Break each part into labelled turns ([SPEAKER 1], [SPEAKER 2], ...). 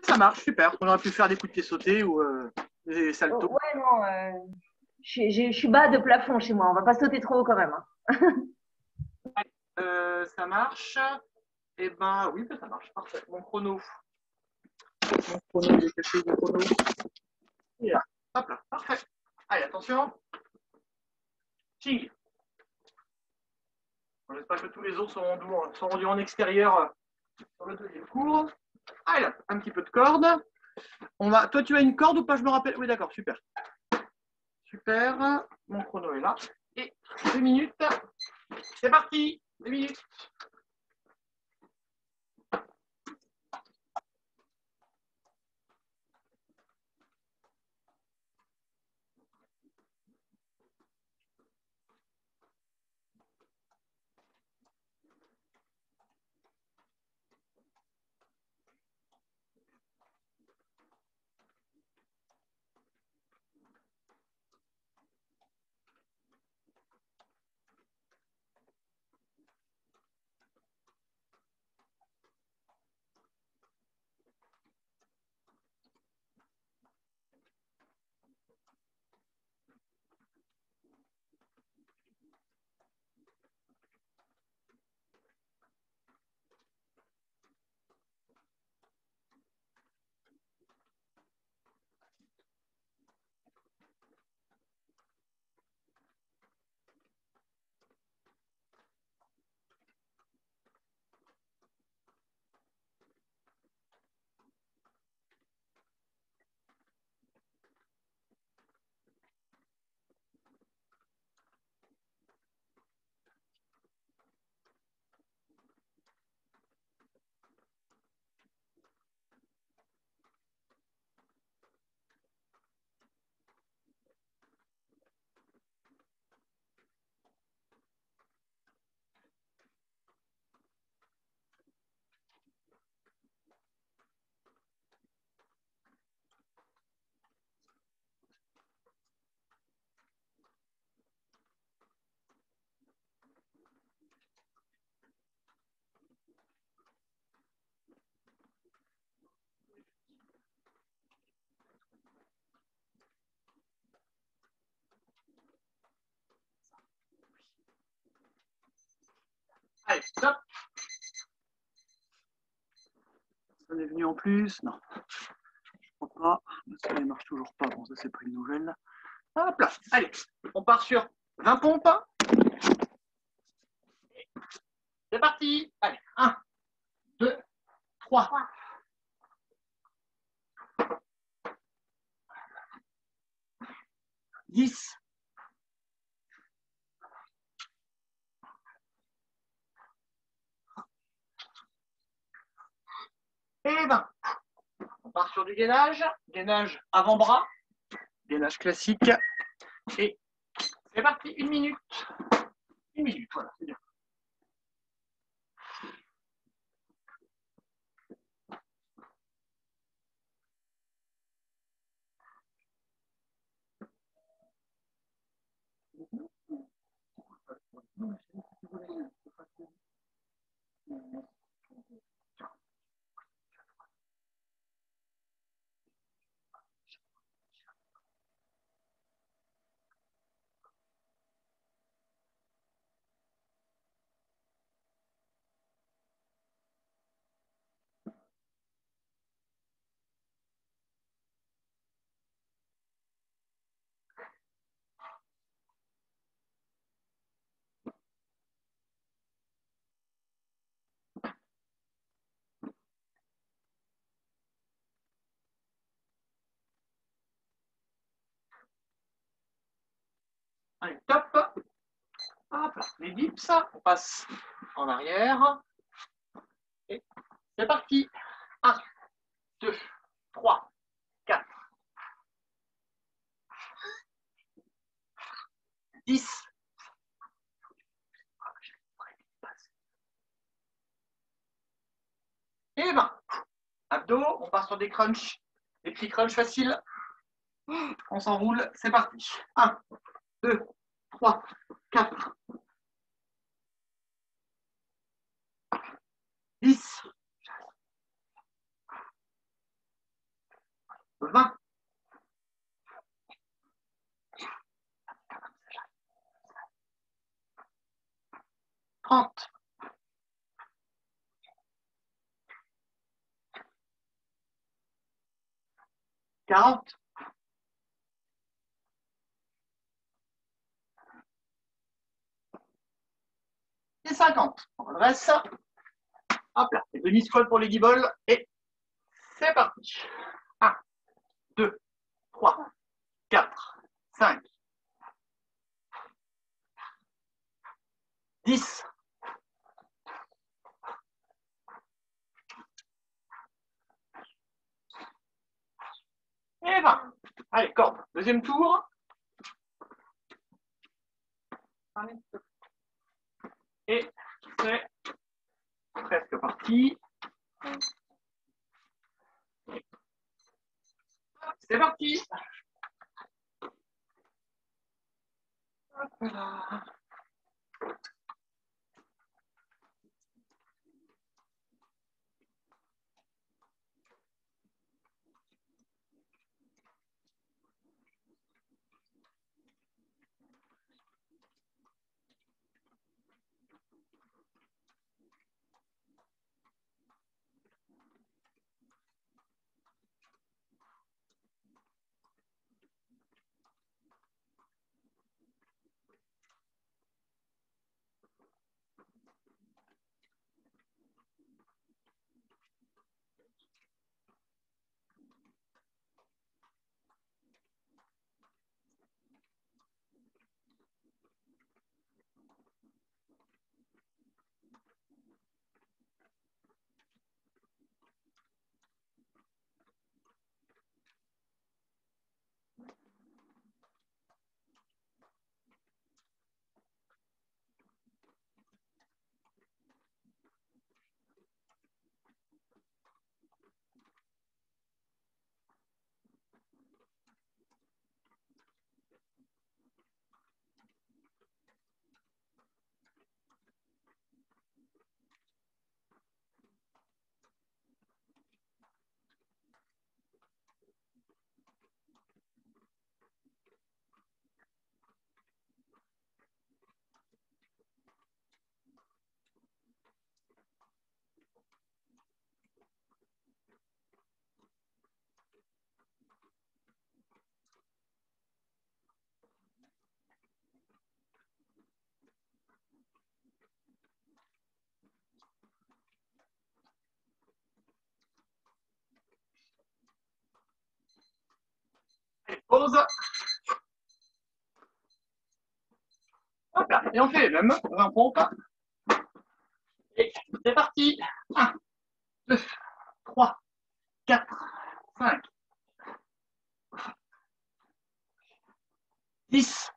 [SPEAKER 1] Ça marche, super. On aurait pu faire des coups de pied sautés ou des saltos.
[SPEAKER 2] Ouais, non, je suis bas de plafond chez moi. On va pas sauter trop haut quand même, hein.
[SPEAKER 1] Ça marche. Eh ben oui, ça marche. Parfait. Mon chrono. Il est caché, le chrono. Et là. Hop là. Parfait. Allez, attention. Ching. J'espère que tous les autres sont rendus en extérieur sur le deuxième cours. Allez, là, un petit peu de corde. Toi, tu as une corde ou pas? Je me rappelle. Oui, d'accord, super. Super. Mon chrono est là. Et 2 minutes. C'est parti. 2 minutes. Allez, stop. Ça est venu en plus. Non, je crois pas. Ça ne marche toujours pas. Bon, ça, c'est pas une nouvelle. Hop là. Allez, on part sur 20 pompes. C'est parti. Allez, 1, 2, 3. 10. Et 20. On part sur du gainage. Gainage avant-bras. Gainage classique. Et c'est parti. 1 minute. 1 minute, voilà, c'est bien. Allez, top. Hop là, les dips, on passe en arrière. Et c'est parti. 1, 2, 3, 4, 10. Et 20. Abdos, on part sur des crunchs. Des petits crunchs faciles. On s'enroule, c'est parti. 1, 2, 3, 4, 10. 20. 30. 40. Et 50. On redresse. Hop là, et demi-squat pour les guibolles. Et c'est parti. 1, 2, 3, 4, 5, 10. Et 20. Allez, corde. Deuxième tour. Et c'est presque parti. C'est parti. Hop là. Pause. Hop là. Et on fait les mêmes. 20 pompes. Et c'est parti. 1, 2, 3, 4, 5, 10.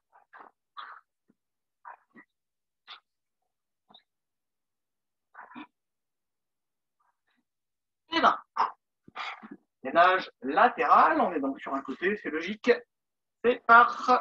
[SPEAKER 1] Et 20. Gainage latéral. On est donc sur un côté, c'est logique. C'est parti.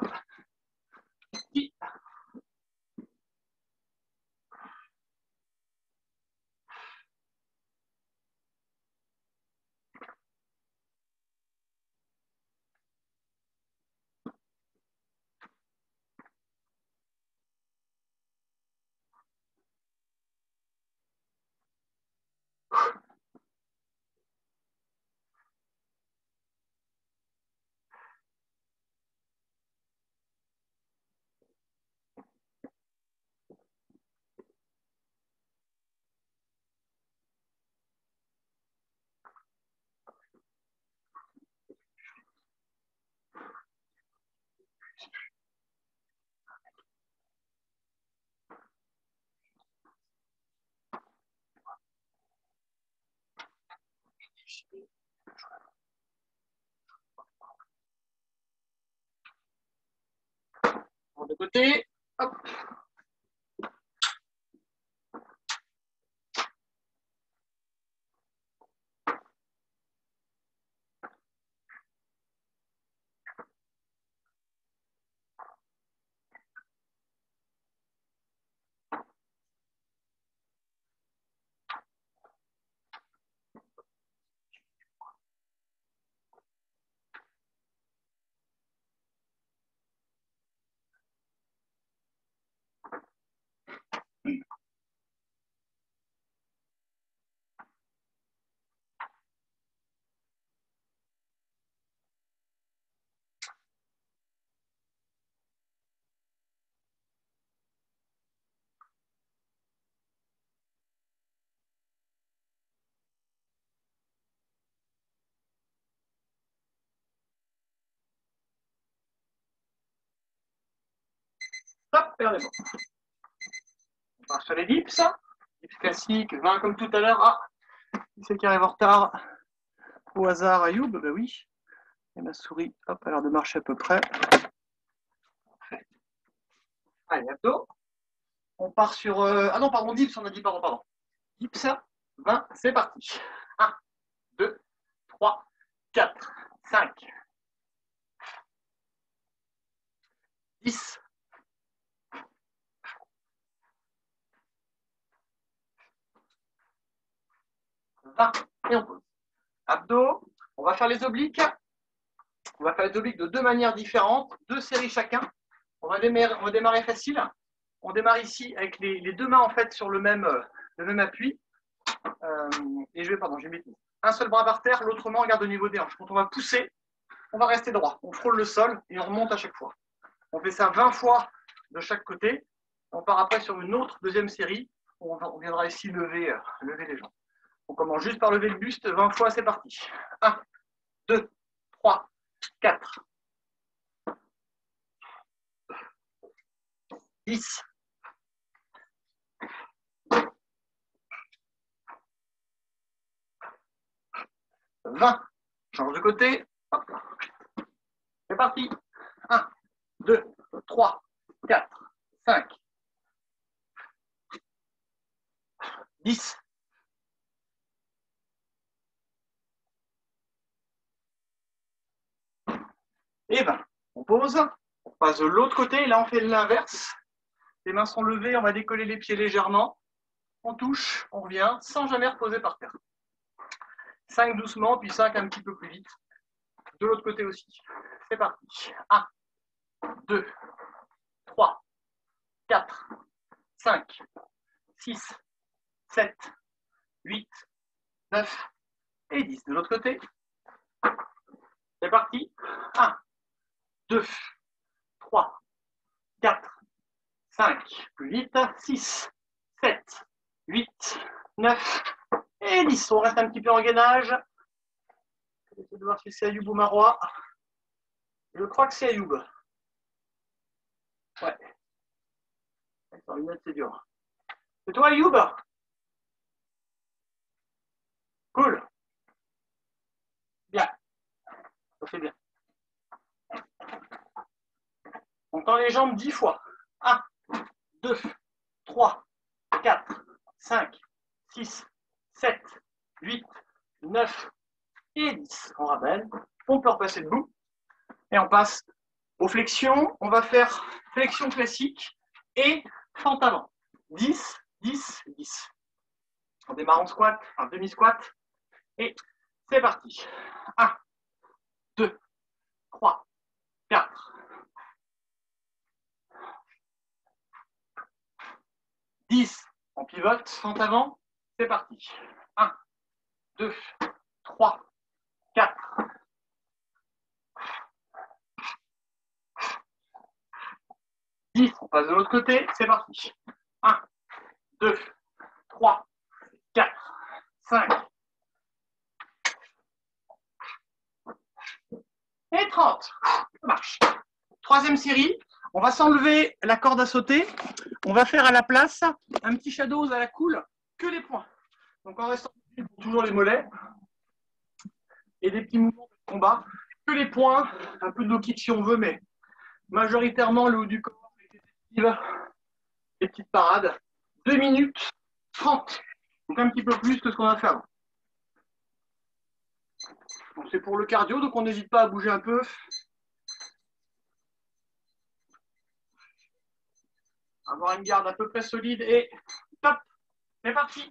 [SPEAKER 1] De côté. Hop. Stop, perdez-moi. On part sur les dips. Dips classiques, 20 comme tout à l'heure. Ah, qui c'est qui arrive en retard? Au hasard, Ayoub, ben oui. Et ma souris, hop, a l'air de marcher à peu près. Parfait. Allez, abdos. On part sur... Ah non, pardon, dips, on a dit, pardon. Dips, 20, c'est parti. 1, 2, 3, 4, 5, 10, 20, et on pose. Abdos, on va faire les obliques. On va faire les obliques de deux manières différentes, 2 séries chacun. On va démarrer facile. On démarre ici avec les deux mains en fait sur le même appui. Et j'ai mis un seul bras par terre, l'autre main regarde au niveau des hanches. Quand on va pousser, on va rester droit. On frôle le sol et on remonte à chaque fois. On fait ça 20 fois de chaque côté. On part après sur une autre deuxième série. On viendra ici lever les jambes. On commence juste par lever le buste 20 fois, c'est parti. 1, 2, 3, 4, 10, 20. Change de côté. Hop. C'est parti. 1, 2, 3, 4, 5, 10, et 20. On pose. On passe de l'autre côté. Et là, on fait l'inverse. Les mains sont levées. On va décoller les pieds légèrement. On touche. On revient sans jamais reposer par terre. 5 doucement, puis 5 un petit peu plus vite. De l'autre côté aussi. C'est parti. 1, 2, 3, 4, 5, 6, 7, 8, 9 et 10. De l'autre côté. C'est parti. 1, 2, 3, 4, 5, plus vite. 6, 7, 8, 9 et 10. On reste un petit peu en gainage. Je vais essayer de voir si c'est Ayoub ou Marois. Je crois que c'est Ayoub. Ouais. Sans lunettes, c'est dur. C'est toi, Ayoub? Cool. Bien. Ça fait bien. On tend les jambes 10 fois. 1, 2, 3, 4, 5, 6, 7, 8, 9 et 10. On ramène. On peut repasser debout. Et on passe aux flexions. On va faire flexion classique et fente avant. 10, 10, 10. On démarre en squat, en demi-squat. Et c'est parti. 1, 2, 3, 4, 10. On pivote, fente avant. C'est parti. 1, 2, 3, 4, 10. On passe de l'autre côté. C'est parti. 1, 2, 3, 4, 5 et 30. Ça marche. Troisième série. On va s'enlever la corde à sauter. On va faire à la place un petit shadows à la cool, que les points. Donc en restant toujours les mollets et des petits mouvements de combat, que les points, un peu de low kick si on veut, mais majoritairement le haut du corps, les petites parades. 2 minutes 30. Donc un petit peu plus que ce qu'on a fait avant. Bon, c'est pour le cardio, donc on n'hésite pas à bouger un peu. Avoir une garde à peu près solide et top, c'est parti.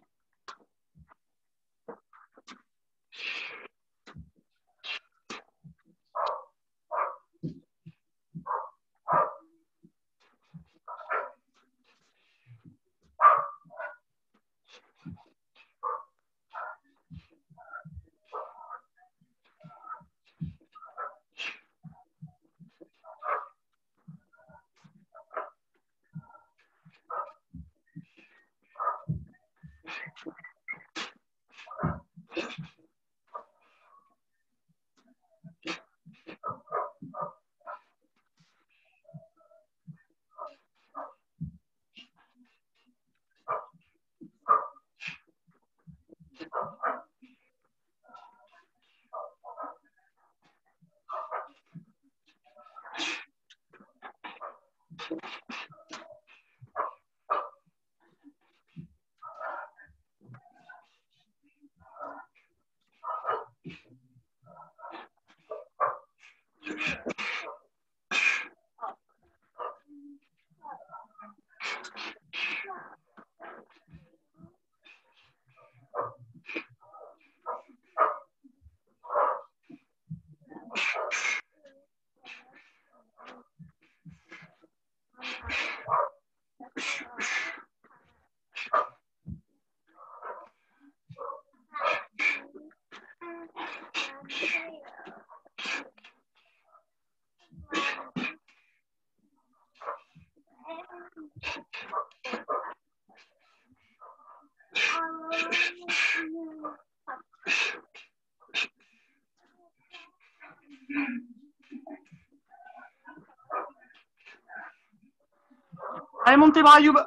[SPEAKER 1] Allez, monte tes bras, Youb.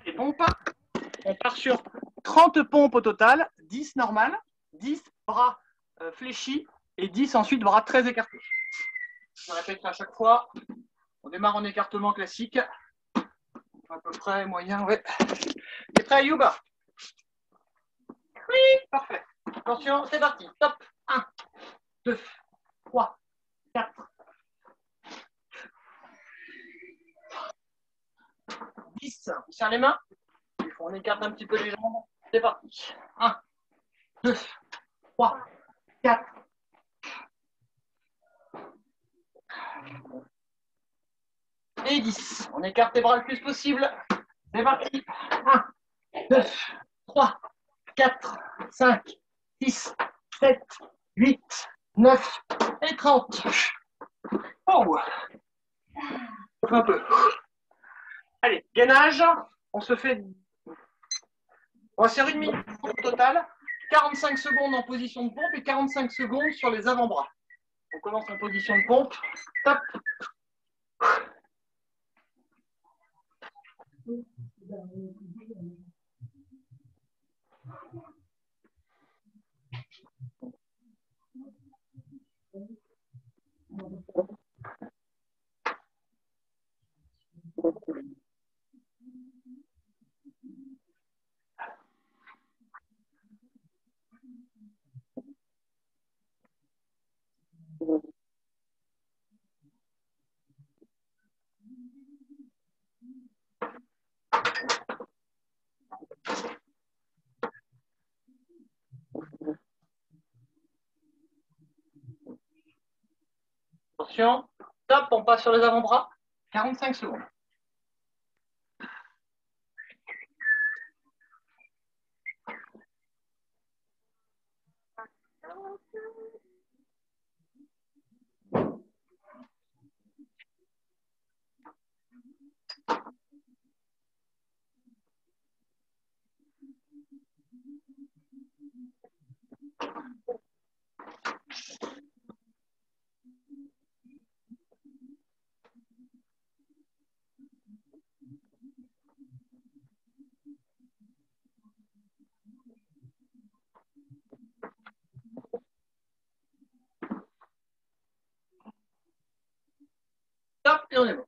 [SPEAKER 1] Les pompes. On part sur 30 pompes au total, 10 normales, 10 bras fléchis et 10 ensuite bras très écartés. Je répète à chaque fois. On démarre en écartement classique. À peu près, moyen, ouais. T'es prêt, Yuba? Oui, parfait. Attention, c'est parti. Top. 1, 2, 3, 4. 10. On serre les mains. On écarte un petit peu les jambes. C'est parti. 1, 2, 3, 4. Et 10. On écarte les bras le plus possible. C'est parti. 1, 2, 3, 4, 5, 6, 7, 8, 9 et 30. Oh, un peu. Allez, gainage. On se fait. On va faire 1 minute au total. 45 secondes en position de pompe et 45 secondes sur les avant-bras. On commence en position de pompe. Top. Attention, top, on passe sur les avant-bras, 45 secondes. Top, et on est bon.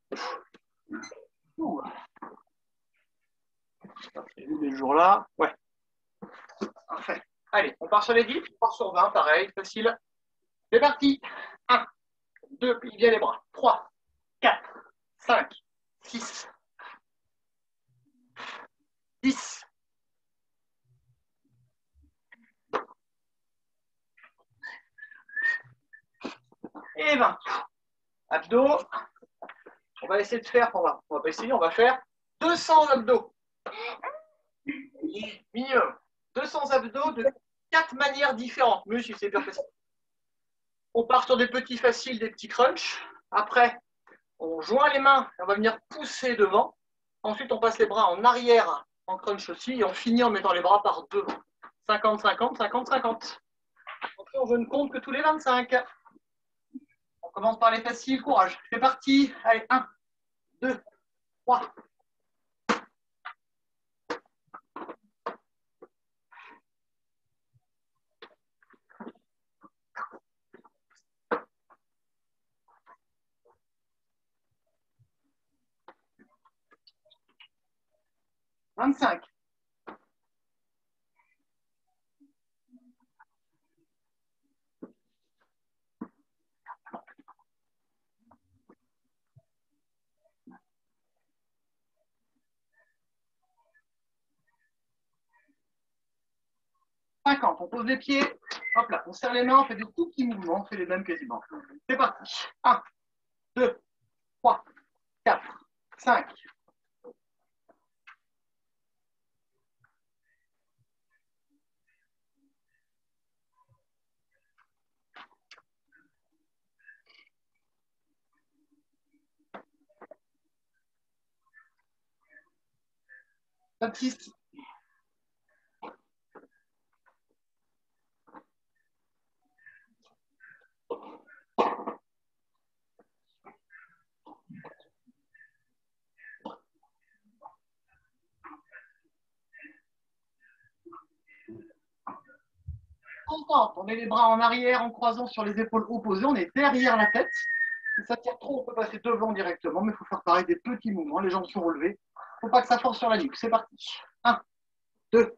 [SPEAKER 1] J'ai vu les jours là. Ouais. Parfait. Allez, on part sur les 10, on part sur 20, pareil, facile. C'est parti. 1, 2, plie bien les bras. 3, 4, 5, 6, 10. Et 20. Abdos. On va essayer de faire, on va pas essayer, on va faire 200 abdos. Minimum. 200 abdos de 4 manières différentes. Mieux si c'est bien facile. On part sur des petits faciles, des petits crunchs. Après, on joint les mains et on va venir pousser devant. Ensuite, on passe les bras en arrière en crunch aussi, et on finit en mettant les bras par deux. 50, 50, 50, 50. Attention, je ne compte que tous les 25. On commence par les faciles, courage. C'est parti. Allez, 1, 2, 3. « 25. 50, on pose les pieds, hop là, on serre les mains, on fait des tout petits mouvements, on fait les mêmes quasiment. C'est parti. 1, 2, 3, 4, 5. Baptiste. On met les bras en arrière en croisant sur les épaules opposées, on est derrière la tête. Si ça tire trop, on peut passer devant directement, mais il faut faire pareil, des petits mouvements, les jambes sont relevées. Il ne faut pas que ça force sur la nuque. C'est parti. 1, 2,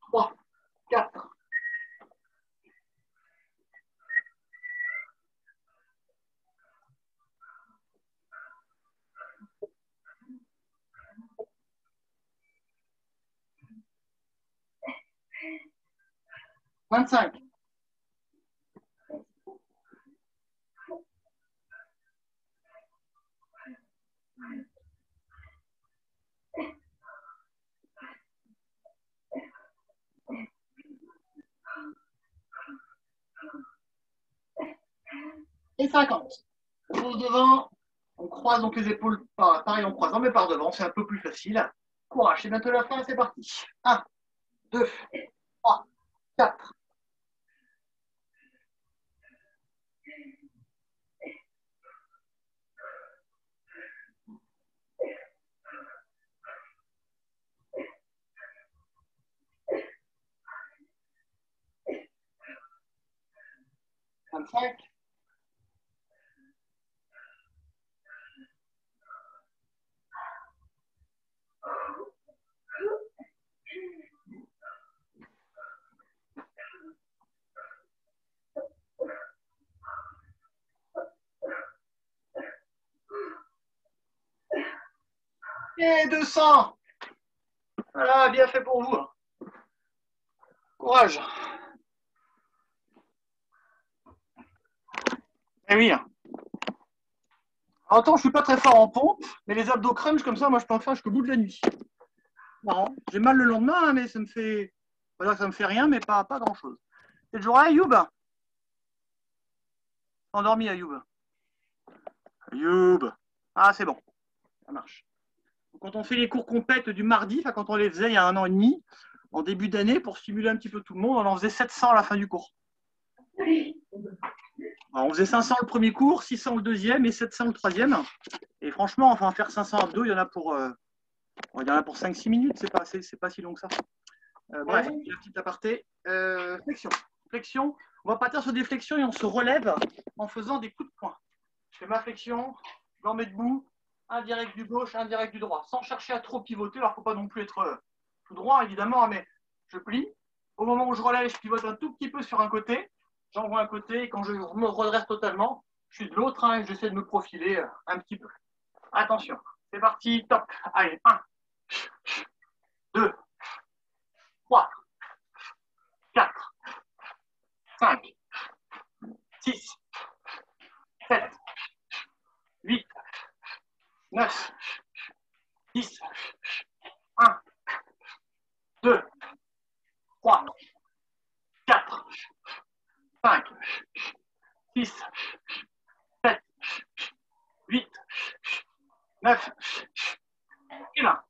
[SPEAKER 1] 3, 4. « 25. 50. On pose devant, on croise donc les épaules, pareil en croisant, mais par devant, c'est un peu plus facile. Courage, c'est bientôt la fin, c'est parti. 1, 2, 3, 4. 25. Et 200. Voilà, bien fait pour vous. Courage. Eh oui. Alors, attends, je ne suis pas très fort en pompe, mais les abdos crunch comme ça, moi je peux en faire jusqu'au bout de la nuit. Marrant. J'ai mal le lendemain, hein, mais ça me fait. Voilà, ça me fait rien, mais pas grand chose. C'est toujours là, Ayoub? Endormi, Ayoub. Ayoub. Ah, c'est bon. Ça marche. Quand on fait les cours compètes du mardi, enfin quand on les faisait il y a 1 an et demi, en début d'année, pour stimuler un petit peu tout le monde, on en faisait 700 à la fin du cours. Alors, on faisait 500 le premier cours, 600 le deuxième et 700 le troisième. Et franchement, enfin, faire 500 abdos, il y en a pour 5-6 minutes, c'est pas si long que ça. Bref, un petit aparté. Flexion. Flexion. On va partir sur des flexions et on se relève en faisant des coups de poing. Je fais ma flexion, je m'en mets debout, un direct du gauche, un direct du droit, sans chercher à trop pivoter. Alors, il ne faut pas non plus être tout droit, évidemment, mais je plie. Au moment où je relève, je pivote un tout petit peu sur un côté. J'envoie un côté et quand je me redresse totalement, je suis de l'autre et j'essaie de me profiler un petit peu. Attention, c'est parti, top. Allez, 1, 2, 3, 4, 5, 6, 7, 8, 9, 10, 1, 2, 3, 4, 5, 6, 7, 8, 9, et 20.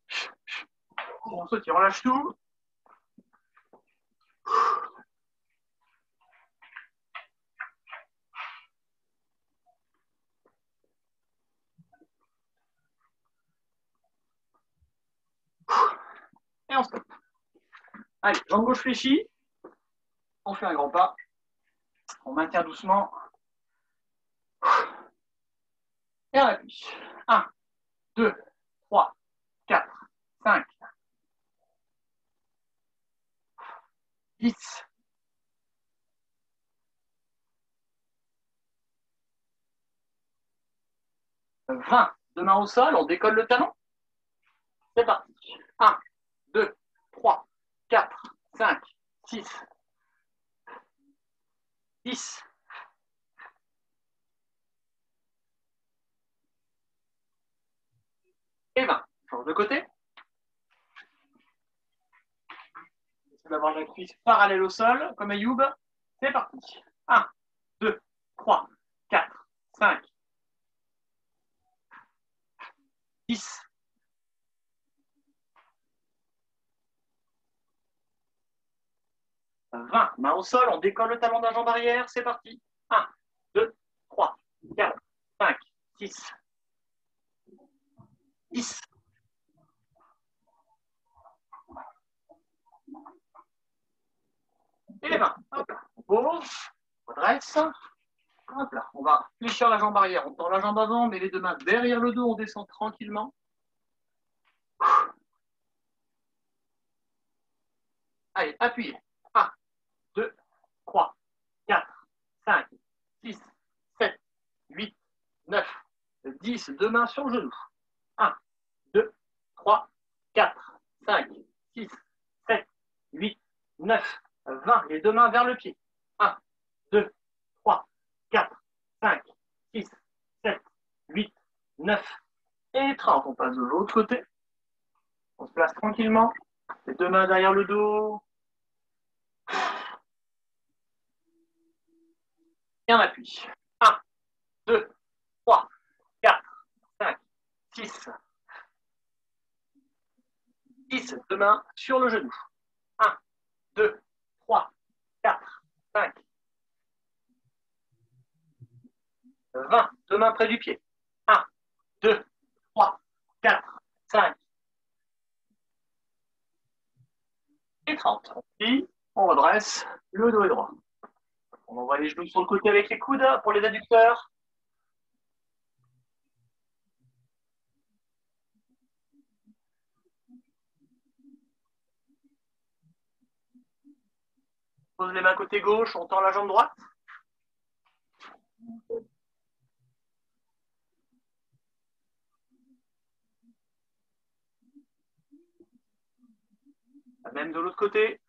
[SPEAKER 1] On saute, on relâche tout. Et on stoppe. Allez, jambe gauche fléchie. On fait un grand pas. On maintient doucement. Et on appuie. 1, 2, 3, 4, 5, 10, 20. Deux mains au sol, on décolle le talon. C'est parti. 1, 2, 3, 4, 5, 6, 10. Et 20. Change de côté. J'essaie d'avoir la cuisse parallèle au sol, comme Ayoub. C'est parti. 1, 2, 3, 4, 5, 10. 20. Main au sol, on décolle le talon de la jambe arrière. C'est parti. 1, 2, 3, 4, 5, 6, 10. Et les mains. Hop là. On pose, on redresse. Hop là. On va fléchir la jambe arrière. On tend la jambe avant, met les deux mains derrière le dos. On descend tranquillement. Allez, appuyez. 1, 2, 3, 4, 5, 6, 7, 8, 9, 10. Deux mains sur le genou. 1, 2, 3, 4, 5, 6, 7, 8, 9, 20. Les deux mains vers le pied. 1, 2, 3, 4, 5, 6, 7, 8, 9 et 30. On passe de l'autre côté. On se place tranquillement. Les deux mains derrière le dos. Et on appuie. 1, 2, 3, 4, 5, 6, 10. Deux mains sur le genou. 1, 2, 3, 4, 5, 20. Deux mains près du pied. 1, 2, 3, 4, 5 et 30. On redresse, le dos est droit. On envoie les genoux sur le côté avec les coudes pour les adducteurs. Pose les mains côté gauche, on tend la jambe droite. Même de l'autre côté.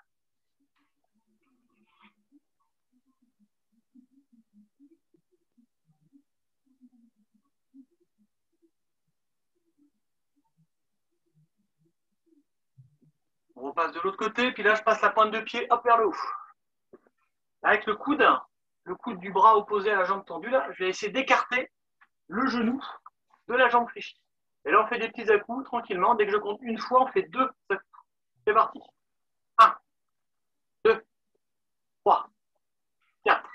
[SPEAKER 1] On repasse de l'autre côté, puis là je passe la pointe de pied hop vers le haut. Avec le coude du bras opposé à la jambe tendue, là, je vais essayer d'écarter le genou de la jambe fléchie. Et là on fait des petits à-coups tranquillement. Dès que je compte une fois, on fait 2 à-coups. C'est parti. 1, 2, 3, 4,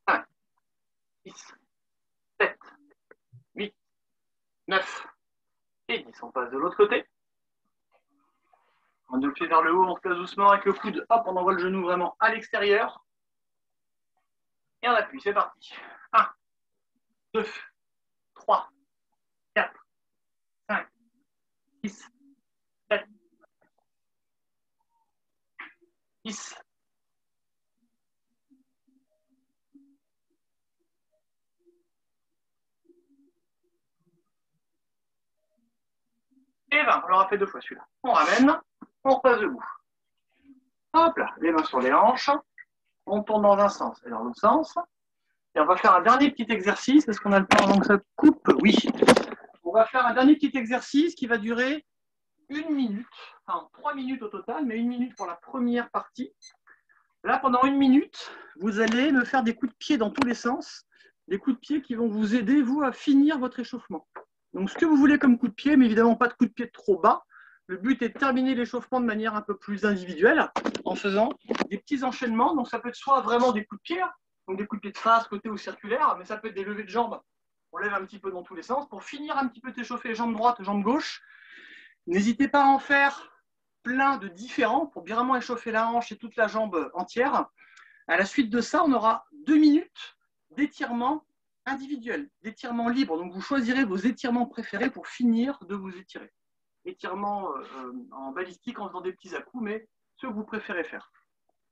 [SPEAKER 1] 5, 6, 7, 8, 9 et 10. On passe de l'autre côté. On a le pied vers le haut, on se place doucement avec le coude. Hop, on envoie le genou vraiment à l'extérieur. Et on appuie, c'est parti. 1, 2, 3, 4, 5, 6, 7, 10. Et 20. On l'aura fait 2 fois celui-là. On ramène, on repasse debout. Hop là, les mains sur les hanches. On tourne dans un sens et dans l'autre sens. Et on va faire un dernier petit exercice. Est-ce qu'on a le temps avant que ça coupe? Oui. On va faire un dernier petit exercice qui va durer 1 minute. Enfin, 3 minutes au total, mais 1 minute pour la première partie. Là, pendant 1 minute, vous allez me faire des coups de pied dans tous les sens. Des coups de pied qui vont vous aider, vous, à finir votre échauffement. Donc, ce que vous voulez comme coup de pied, mais évidemment pas de coup de pied trop bas. Le but est de terminer l'échauffement de manière un peu plus individuelle en faisant des petits enchaînements. Donc, ça peut être soit vraiment des coups de pied, donc des coups de pied de face, côté ou circulaire, mais ça peut être des levées de jambes. On lève un petit peu dans tous les sens pour finir un petit peu t'échauffer les jambes droites, jambes gauche. N'hésitez pas à en faire plein de différents pour bien vraiment échauffer la hanche et toute la jambe entière. À la suite de ça, on aura 2 minutes d'étirement individuel, d'étirement libre. Donc, vous choisirez vos étirements préférés pour finir de vous étirer. Étirement en balistique en faisant des petits à-coups, mais ceux que vous préférez faire.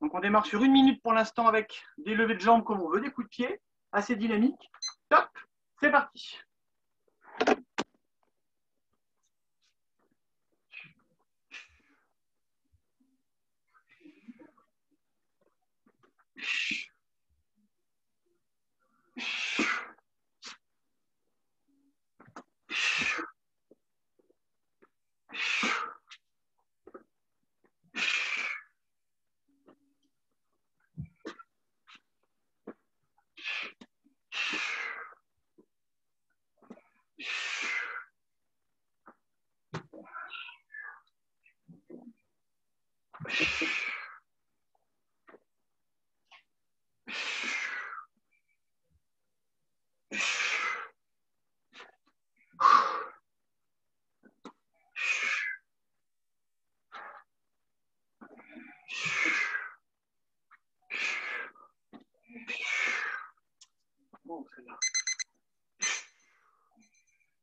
[SPEAKER 1] Donc, on démarre sur 1 minute pour l'instant avec des levées de jambes comme on veut, des coups de pied, assez dynamiques. Top, c'est parti.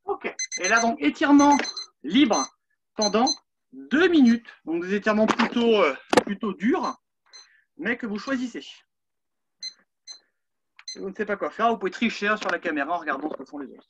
[SPEAKER 1] Ok, et là donc étirement libre pendant 2 minutes. Donc des étirements plutôt durs, mais que vous choisissez. Si vous ne savez pas quoi faire, vous pouvez tricher sur la caméra en regardant ce que font les autres.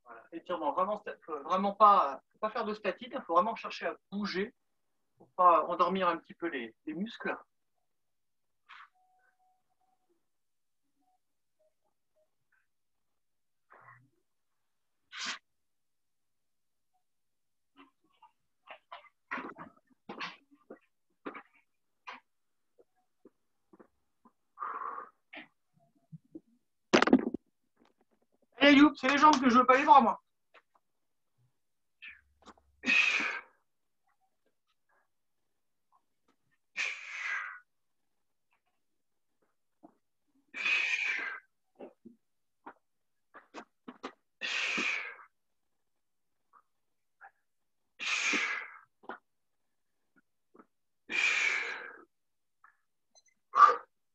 [SPEAKER 1] Voilà. Étirement, vraiment pas, faut pas faire de statine, il faut vraiment chercher à bouger pour pas endormir un petit peu les muscles. Allez, youp, c'est les jambes que je veux, pas les bras, moi.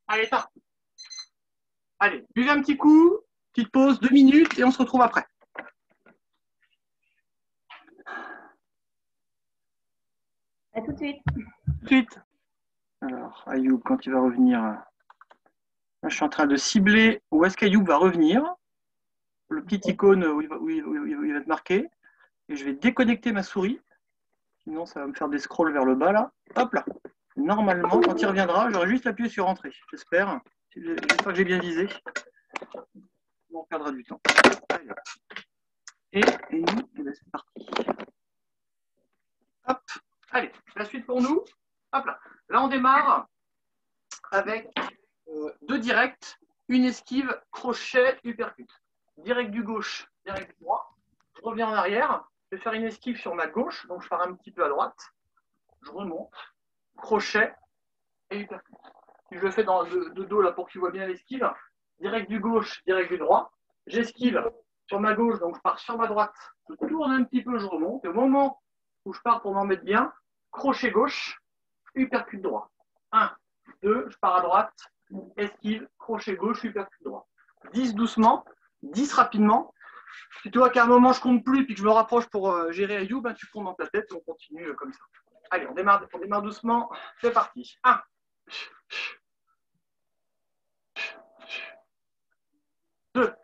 [SPEAKER 1] Allez, ça. Allez, buvez un petit coup, petite pause, 2 minutes, et on se retrouve après.
[SPEAKER 2] À tout de suite.
[SPEAKER 1] Tout de suite. Alors, Ayoub, quand il va revenir, là, je suis en train de cibler où est-ce qu'Ayoub va revenir. Le petit icône où il va être marqué. Et je vais déconnecter ma souris. Sinon, ça va me faire des scrolls vers le bas, là. Hop là. Normalement, quand il reviendra, j'aurai juste appuyé sur Entrée. J'espère. J'espère que j'ai bien visé. On perdra du temps. Et c'est parti. Hop. Allez, la suite pour nous. Hop là. Là, on démarre avec 2 directs, une esquive, crochet, uppercut. Direct du gauche, direct du droit. Je reviens en arrière. Je vais faire une esquive sur ma gauche, donc je pars un petit peu à droite. Je remonte, crochet et uppercut. Si je le fais de dos là pour que tu vois bien l'esquive, direct du gauche, direct du droit. J'esquive sur ma gauche, donc je pars sur ma droite, je tourne un petit peu, je remonte. Et au moment où je pars pour m'en mettre bien, crochet gauche, uppercut droit. 1, 2, je pars à droite, esquive, crochet gauche, uppercut droit. 10 doucement, 10 rapidement. Si tu vois qu'à un moment je compte plus et que je me rapproche pour gérer Ayou, ben, tu fonds dans ta tête et on continue comme ça. Allez, on démarre doucement. C'est parti. 1. 2.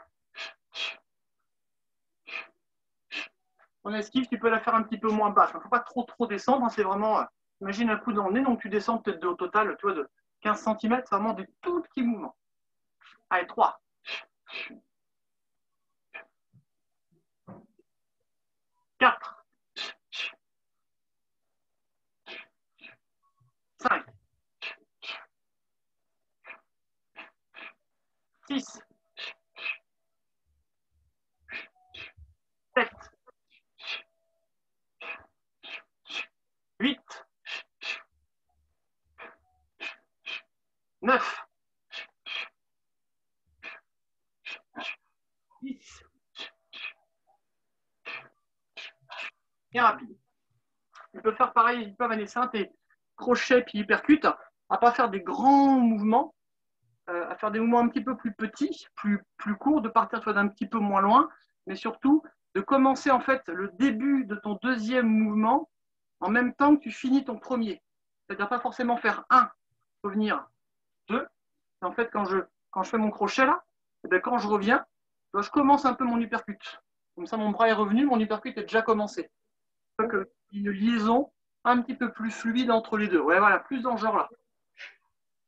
[SPEAKER 1] Ton esquive, tu peux la faire un petit peu moins basse. Il ne faut pas trop descendre. C'est vraiment, imagine un coup dans le nez, donc tu descends peut-être au total, tu vois, de 15 cm. C'est vraiment des tout petits mouvements. Allez, 3. 4. 5. 6. 7. 8. 9. 10. Et rapide. Tu peux faire pareil, n'hésite pas Vanessa, tes crochets puis hypercute, à pas faire des grands mouvements, à faire des mouvements un petit peu plus petits, plus courts, de partir d'un petit peu moins loin, mais surtout de commencer en fait le début de ton deuxième mouvement en même temps que tu finis ton premier. C'est-à-dire pas forcément faire 1, revenir 2. Et en fait, quand je fais mon crochet là, et bien, quand je reviens, je commence un peu mon hypercute. Comme ça, mon bras est revenu, mon hypercute est déjà commencé. Une liaison un petit peu plus fluide entre les deux. Ouais, voilà, plus dans ce genre-là.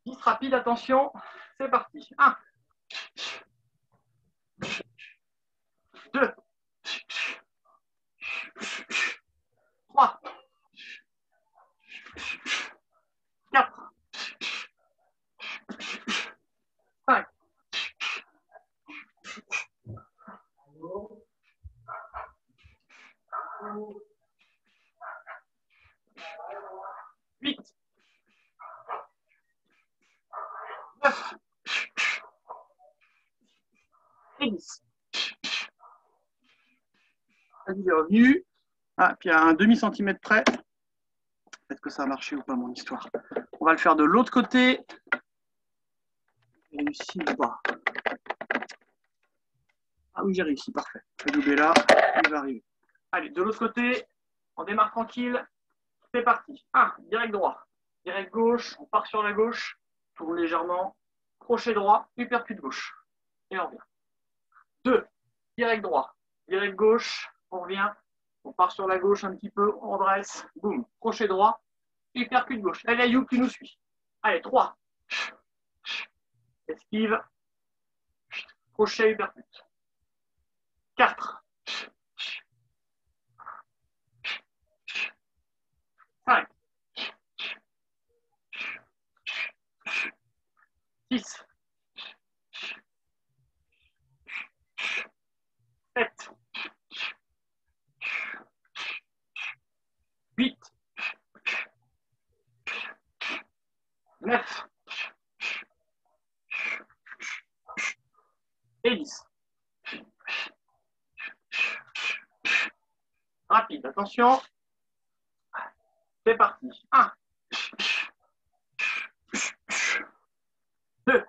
[SPEAKER 1] 10 rapide, attention, c'est parti. 1, 2, 3, 4, 5, 8, 9 et 10. Vas-y, revenu. Ah, puis à un demi-centimètre près. Est-ce que ça a marché ou pas, mon histoire? On va le faire de l'autre côté. J'ai réussi ou pas? Ah oui, j'ai réussi, parfait. Le doublé là, il va arriver. Allez, de l'autre côté, on démarre tranquille. C'est parti. 1, direct droit. Direct gauche, on part sur la gauche, tourne légèrement, crochet droit, uppercut gauche. Et on revient. 2, direct droit. Direct gauche, on revient, on part sur la gauche un petit peu, on dresse, boum, crochet droit, uppercut gauche. Allez, Ayoub, tu nous suis. Allez, 3. Esquive, crochet, uppercut. 4. 5. 6. 7. 8. 9. Et 10. Rapide, attention. C'est parti. 1. 2.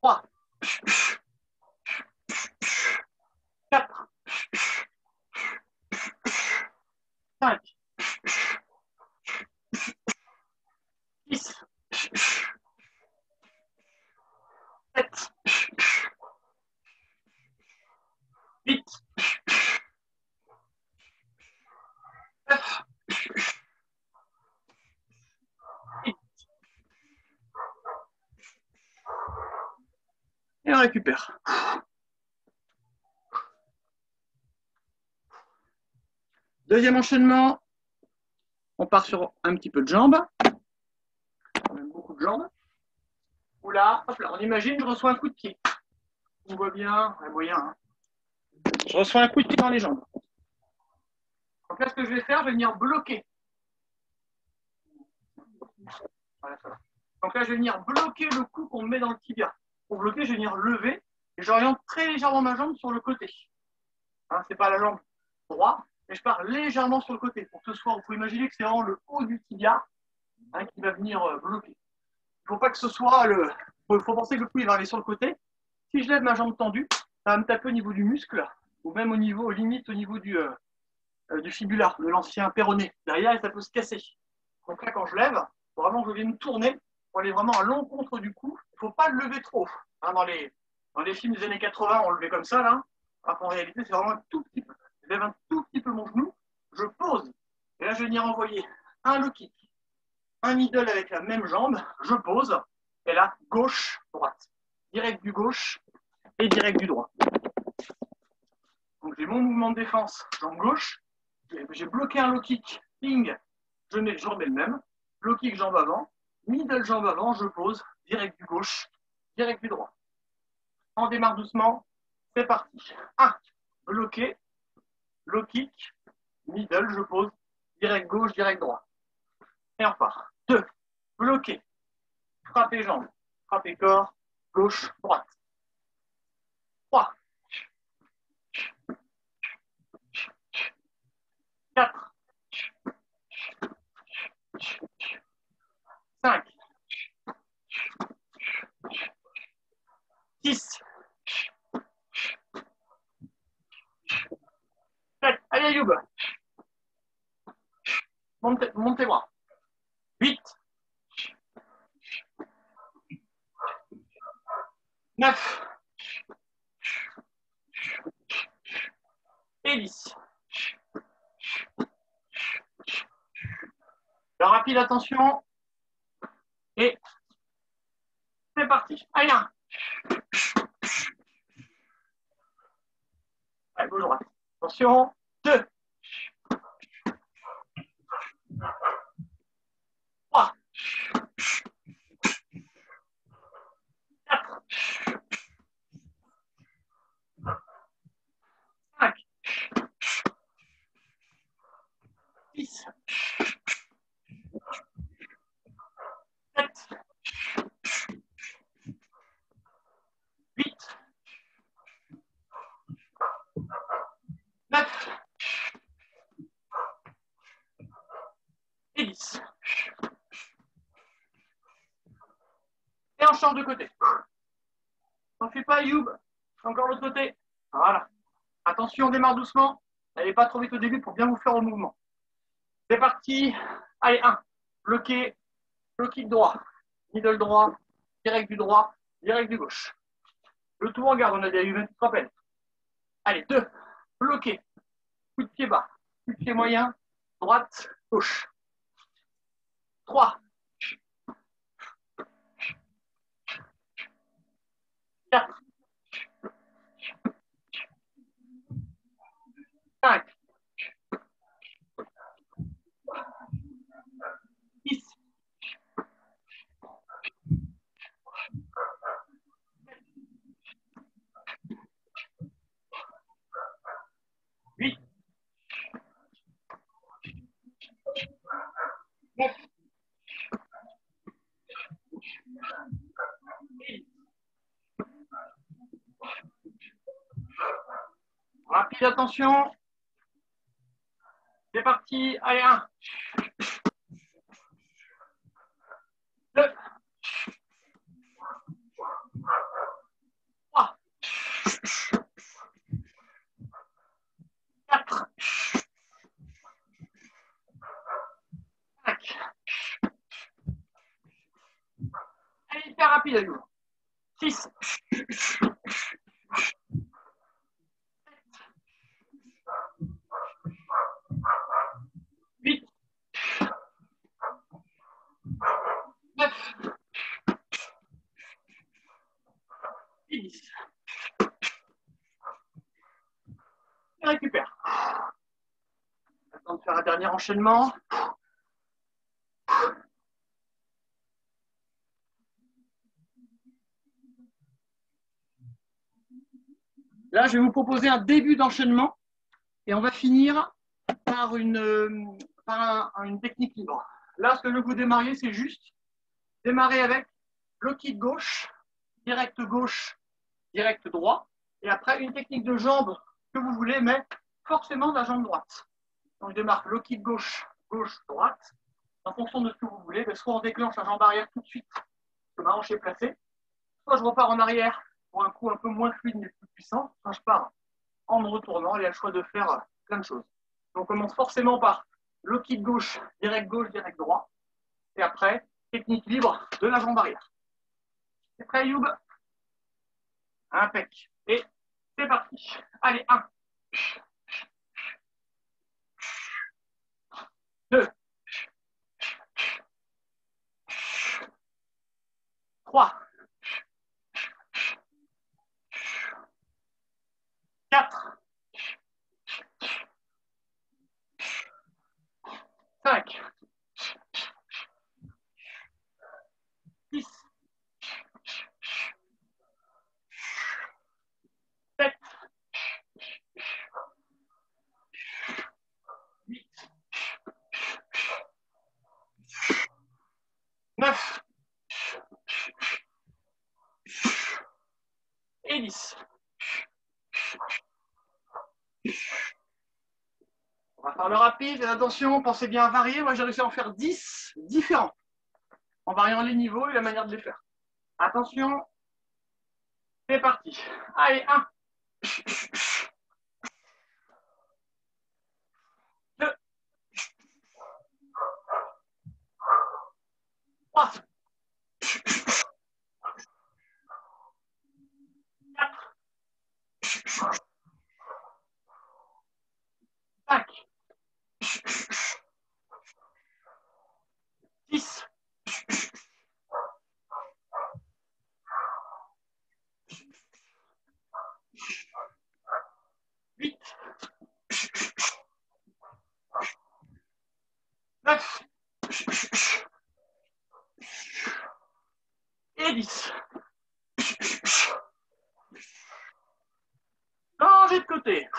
[SPEAKER 1] 3. 4. 5. 6. 7. 8. 9. Et on récupère. Deuxième enchaînement. On part sur un petit peu de jambes. On a beaucoup de jambes. Oula, hop là, on imagine, je reçois un coup de pied. On voit bien, moyen. Hein. Je reçois un coup de pied dans les jambes. Donc là, ce que je vais faire, je vais venir bloquer. Voilà, ça va. Donc là, je vais venir bloquer le coup qu'on met dans le tibia. Pour bloquer, je vais venir lever et j'oriente très légèrement ma jambe sur le côté. Hein, ce n'est pas la jambe droite, mais je pars légèrement sur le côté. Pour que ce soit, vous pouvez imaginer que c'est vraiment le haut du tibia qui va venir bloquer. Il ne faut pas que ce soit le. Il faut penser que le coup il va aller sur le côté. Si je lève ma jambe tendue, ça va me taper au niveau du muscle, ou même limite au niveau du fibula, de l'ancien péroné. Derrière, ça peut se casser. Donc là, quand je lève, il faut vraiment que je vienne tourner pour aller vraiment à l'encontre du cou. Il ne faut pas le lever trop. Hein, dans les films des années 80, on le levait comme ça, là. Alors qu'en réalité, c'est vraiment un tout petit peu. Je lève un tout petit peu mon genou, je pose. Et là, je vais venir envoyer un low kick, un middle avec la même jambe, je pose. Et là, gauche, droite. Direct du gauche et direct du droit. Donc j'ai mon mouvement de défense, jambe gauche. J'ai bloqué un low kick, ping, je remets le même. Low kick, jambe avant. Middle, jambe avant, je pose. Direct du gauche, direct du droit. On démarre doucement. C'est parti. 1. Bloqué. Low kick. Middle, je pose. Direct gauche, direct droit. Et on repart. 2. Bloqué. Frapper jambe. Frapper corps. Gauche, droite. 3. 4. 5. 6. 7. Allez, Ayoub. Monte tes bras. 8. 9. Et 10. La rapide, attention. Et c'est parti. Allez, 1. Allez, gauche droite. Attention. 2. 3. 4. 5. 6. 7. 8. 9. Et 10. Et on change de côté. On ne fait pas Ayoub. Encore l'autre côté. Voilà. Attention, on démarre doucement. N'allez pas trop vite au début pour bien vous faire au mouvement. C'est parti. Allez, 1. Bloqué. Low kick droit. Middle droit. Direct du droit. Direct du gauche. Le tout en garde. On a déjà eu 20, tu te rappelles. Allez, 2. Bloqué. Coup de pied bas. Coup de pied moyen. Droite. Gauche. 3. 4. 5. 6. 8. 9. Rapide, attention. C'est parti. Allez, 1. 2. 3. 4. 5. Allez, hyper rapide, à nouveau. 6. 8. 9. Et 10. Et récupère. Attends de faire un dernier enchaînement. Là, je vais vous proposer un début d'enchaînement et on va finir par une technique libre. Là, ce que je veux que vous démarriez, c'est juste démarrer avec low kick gauche, direct gauche, direct droit. Et après, une technique de jambe que vous voulez, mais forcément de la jambe droite. Donc, je démarre low kick gauche, gauche, droite. En fonction de ce que vous voulez, soit on déclenche la jambe arrière tout de suite, parce que ma hanche est placée, soit je repars en arrière pour un coup un peu moins fluide mais plus puissant, soit je pars en me retournant. Il y a le choix de faire plein de choses. Donc, on commence forcément par low kick gauche, direct droit. Et après, technique libre de la jambe arrière. C'est prêt, Youb? Impec. Et c'est parti. Allez, 1. 2. 3. 4. 5. 6. 7. 8. 9. Et 10. On va faire le rapide. Attention, pensez bien à varier. Moi, j'ai réussi à en faire 10 différents, en variant les niveaux et la manière de les faire. Attention, c'est parti. Allez, 1. 2. 3. 4. 5. 6. 8. 9. Et 10. Changez de côté.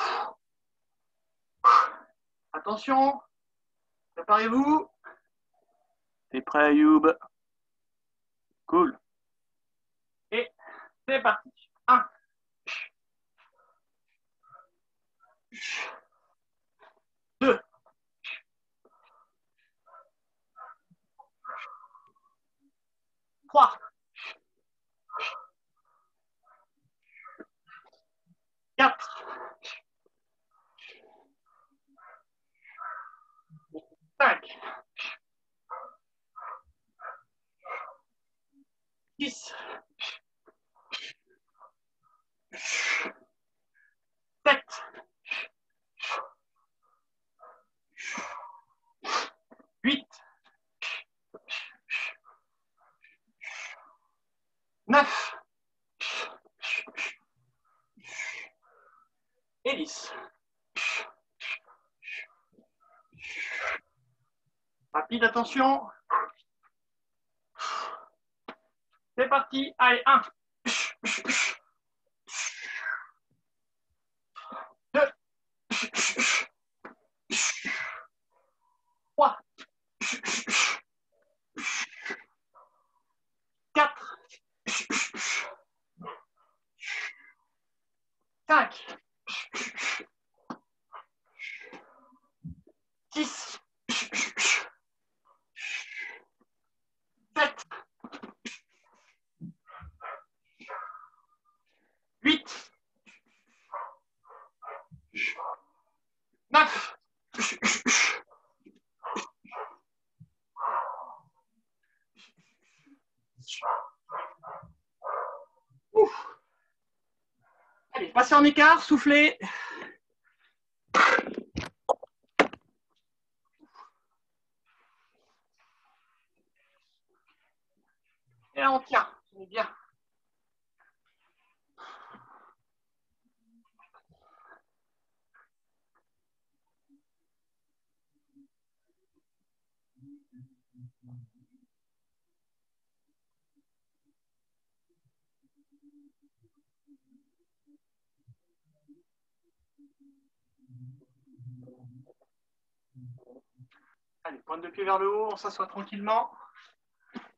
[SPEAKER 1] Attention. Préparez-vous. T'es prêt, Youb? Cool. Et c'est parti. 1. 2. 3. 4. 5. 6. 7. 8. 9. Et 10. Rapide, attention. C'est parti. Allez, 1. 2. 3. 4. 5. 6. 7. 8. 9. Ouf. Allez, passez en écart, soufflez. Et là, on tient. On est bien. Allez, pointe de pied vers le haut, on s'assoit tranquillement.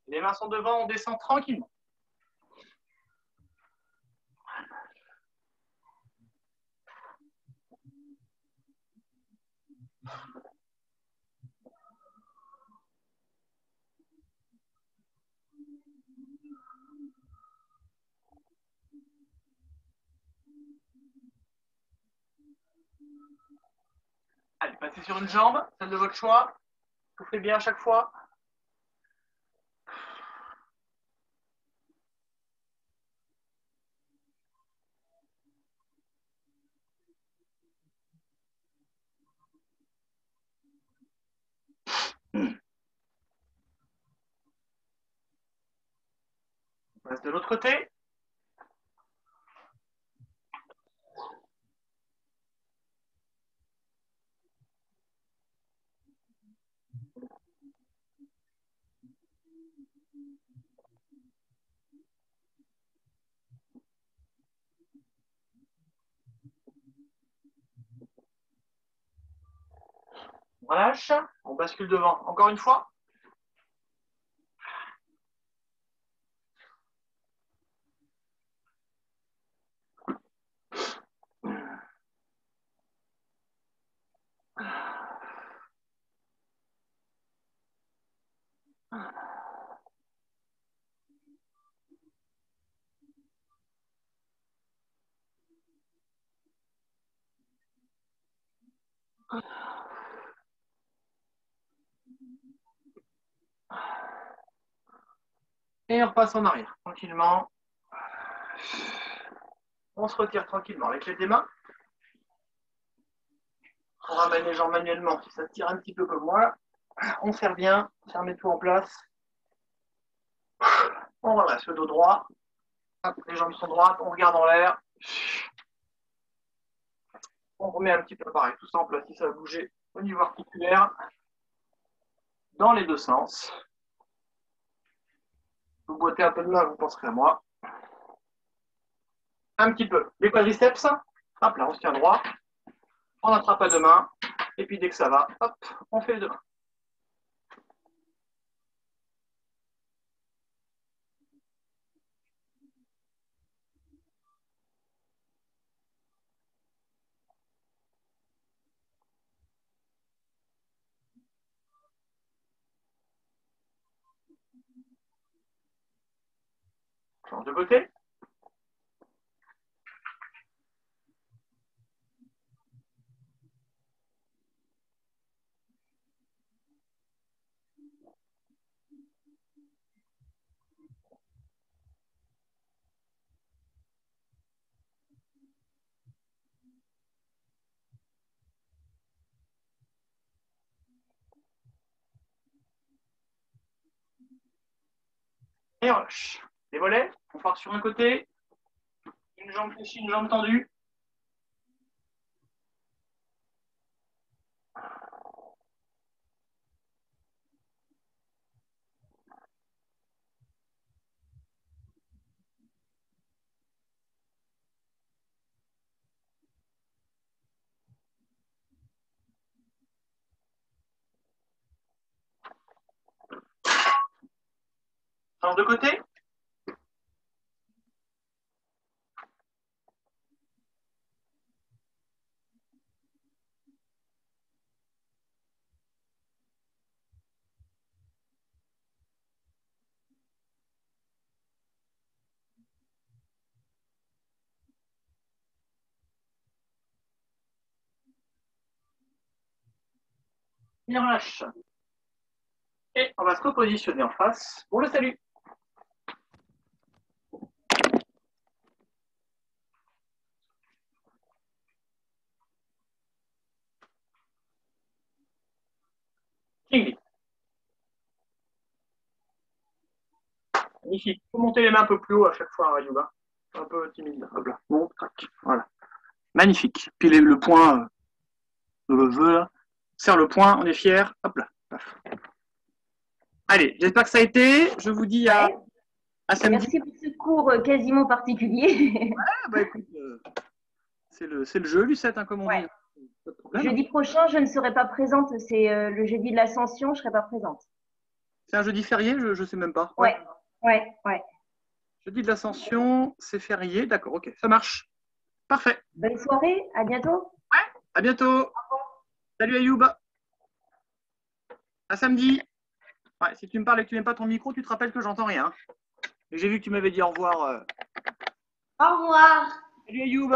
[SPEAKER 1] Les mains sont devant, on descend tranquillement. Allez, passez sur une jambe, celle de votre choix. Soufflez bien à chaque fois. On passe de l'autre côté. On relâche, on bascule devant. Encore une fois. Et on repasse en arrière, tranquillement. On se retire tranquillement avec les deux mains. On ramène les jambes manuellement si ça tire un petit peu comme moi. On serre bien, on remet tout en place. On redresse le dos droit. Hop, les jambes sont droites, on regarde en l'air. On remet un petit peu pareil, tout ça en place si ça va bouger au niveau articulaire. Dans les deux sens. Vous boitez un peu de main, vous penserez à moi. Un petit peu. Les quadriceps, hop là, on se tient droit. On attrape à deux mains. Et puis dès que ça va, hop, on fait les deux mains. Change de côté. Et on lâche. Les volets, on part sur un côté. Une jambe fléchie, une jambe tendue. Change de côté. Et on lâche. Et on va se repositionner en face pour le salut. King. Magnifique. Il faut monter les mains un peu plus haut à chaque fois en yoga. Un peu timide. Hop là. Bon, tac. Voilà. Magnifique. Puis le point là. Serre le point, on est fiers. Hop là. Paf. Allez, j'espère que ça a été. Je vous dis à samedi.
[SPEAKER 2] Merci pour ce cours quasiment particulier.
[SPEAKER 1] Ah, bah écoute, c'est le jeu, Lucette, hein, comme on dit.
[SPEAKER 2] Jeudi prochain, je ne serai pas présente. C'est le jeudi de l'Ascension, je ne serai pas présente.
[SPEAKER 1] C'est un jeudi férié, je ne sais même pas.
[SPEAKER 2] Ouais.
[SPEAKER 1] Jeudi de l'Ascension, c'est férié. D'accord, ok, ça marche. Parfait.
[SPEAKER 2] Bonne soirée, à bientôt.
[SPEAKER 1] Ouais, à bientôt. Salut Ayoub. À samedi. Ouais, si tu me parles et que tu n'aimes pas ton micro, tu te rappelles que j'entends rien. Et j'ai vu que tu m'avais dit au revoir.
[SPEAKER 2] Au revoir.
[SPEAKER 1] Salut Ayoub.